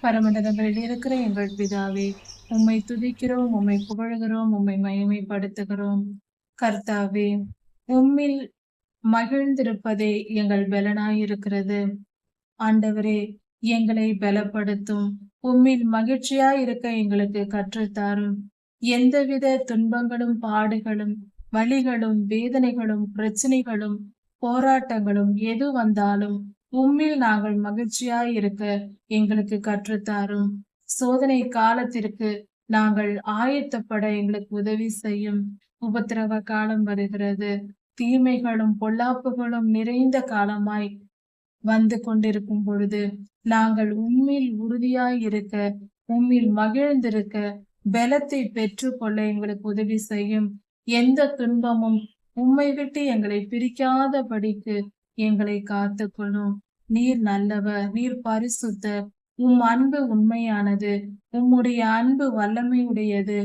பரமண்டலங்களில் இருக்கிற எங்கள் பிதாவே, உம்மை துதிக்கிறோம், உம்மை புகழுகிறோம், உம்மை மகிமைப்படுத்துகிறோம். கர்த்தாவே, உம்மில் மகிழ்ந்திருப்பதே எங்கள் பலனாயிருக்கிறது. ஆண்டவரே, எங்களை பலப்படுத்தும். உம்மில் மகிழ்ச்சியாய் இருக்க எங்களுக்கு கற்றுத்தாரும். எந்தவித துன்பங்களும், பாடுகளும், வலிகளும், வேதனைகளும், பிரச்சனைகளும், போராட்டங்களும் எது வந்தாலும் உம்மில் நாங்கள் மகிழ்ச்சியாய் இருக்க எங்களுக்கு கற்றுத்தாரும். சோதனை காலத்திற்கு நாங்கள் ஆயத்தப்பட எங்களுக்கு உதவி செய்யும். உபத்திரவ காலம் வருகிறது. தீமைகளும் பொல்லாப்புகளும் நிறைந்த காலமாய் வந்து கொண்டிருக்கும் பொழுது நாங்கள் உம்மில் உறுதியாய் இருக்க, உம்மில் மகிழ்ந்திருக்க, பலத்தை பெற்றுக்கொள்ள எங்களுக்கு உதவி செய்யும். எந்த துன்பமும் உம்மை விட்டு எங்களை பிரிக்காதபடிக்கு எங்களை காத்துக்கொள்ளும். நீர் நல்லவர், நீர் பரிசுத்தர். உம் அன்பு உண்மையானது. உம்முடைய அன்பு வல்லமையுடையது.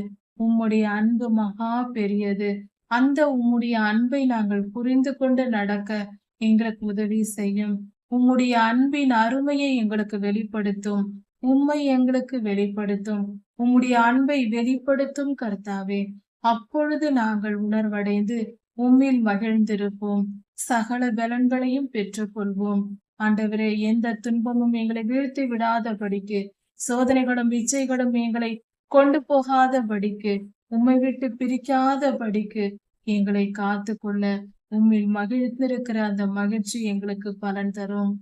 உம்முடைய அன்பு மகா பெரியது. அந்த உம்முடைய அன்பை நாங்கள் புரிந்து கொண்டு நடக்க எங்களுக்கு உதவி செய்யும். உம்முடைய அன்பின் அருமையை எங்களுக்கு வெளிப்படுத்தும். உம்மை எங்களுக்கு வெளிப்படுத்தும். உம்முடைய அன்பை வெளிப்படுத்தும் கர்த்தாவே. அப்பொழுது நாங்கள் உணர்வடைந்து உம்மில் மகிழ்ந்திருப்போம். சகல பலன்களையும் பெற்றுக்கொள்வோம். ஆண்டவரே, எந்த துன்பமும் எங்களை வீழ்த்தி விடாதபடிக்கு, சோதனைகளும் இச்சைகளும் எங்களை கொண்டு போகாதபடிக்கு, உம்மை விட்டு பிரிக்காதபடிக்கு எங்களை காத்து கொள்ள உம்மில் மகிழ்ந்திருக்கிற அந்த மகிழ்ச்சி எங்களுக்கு பலன் தரும்.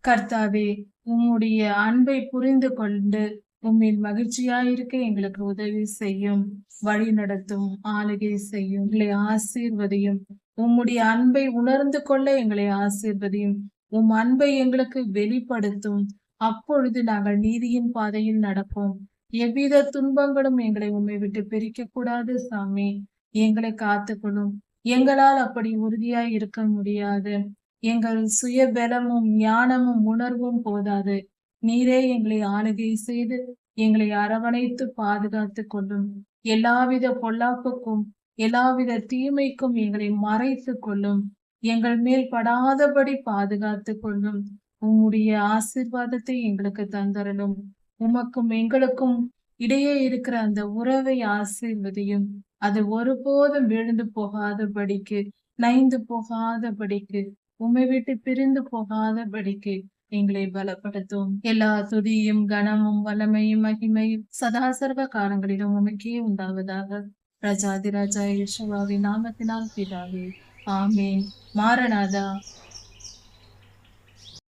கர்த்தாவே, உம்முடைய அன்பை புரிந்து கொண்டு உம்மில் மகிழ்ச்சியாயிருக்க எங்களுக்கு உதவி செய்யும். வழி நடத்தும், ஆளுகை செய்யும், எங்களை ஆசீர்வதியும். உம்முடைய அன்பை உணர்ந்து கொள்ள எங்களை ஆசீர்வதியும். உம் அன்பை எங்களுக்கு வெளிப்படுத்தும். அப்பொழுது நாங்கள் நீதியின் பாதையில் நடப்போம். எவ்வித துன்பங்களும் எங்களை உம்மை விட்டு பிரிக்க கூடாது சாமி. எங்களை காத்துக்கொள்ளும். எங்களால் அப்படி உறுதியாய் இருக்க முடியாது. எங்கள் சுய பலமும் ஞானமும் உணர்வும் போதாது. நீரே எங்களை ஆளுகை செய்து எங்களை அரவணைத்து பாதுகாத்து கொள்ளும். எல்லாவித பொல்லாப்புக்கும் எல்லாவித தீமைக்கும் எங்களை மறைத்து கொள்ளும். எங்கள் மேல் படாதபடி பாதுகாத்து கொள்ளும். உம்முடைய ஆசீர்வாதத்தை எங்களுக்கு தந்தரலும். உமக்கும் எங்களுக்கும் இடையே இருக்கிற அந்த உறவை ஆசீர்வதியும். அது ஒருபோதும் விழுந்து போகாதபடிக்கு, நைந்து போகாதபடிக்கு, உம்மை விட்டு பிரிந்து போகாதபடிக்கு எங்களை பலப்படுத்தும். எல்லா துதியும் கனமும் வல்லமையும் மகிமையும் சதா சர்வ காலங்களிலும் உமக்கே உண்டாவதாக. ராஜாதிராஜா இயேசுவின் நாமத்தினால் பிதாவே, ஆமேன். மாரநாதா.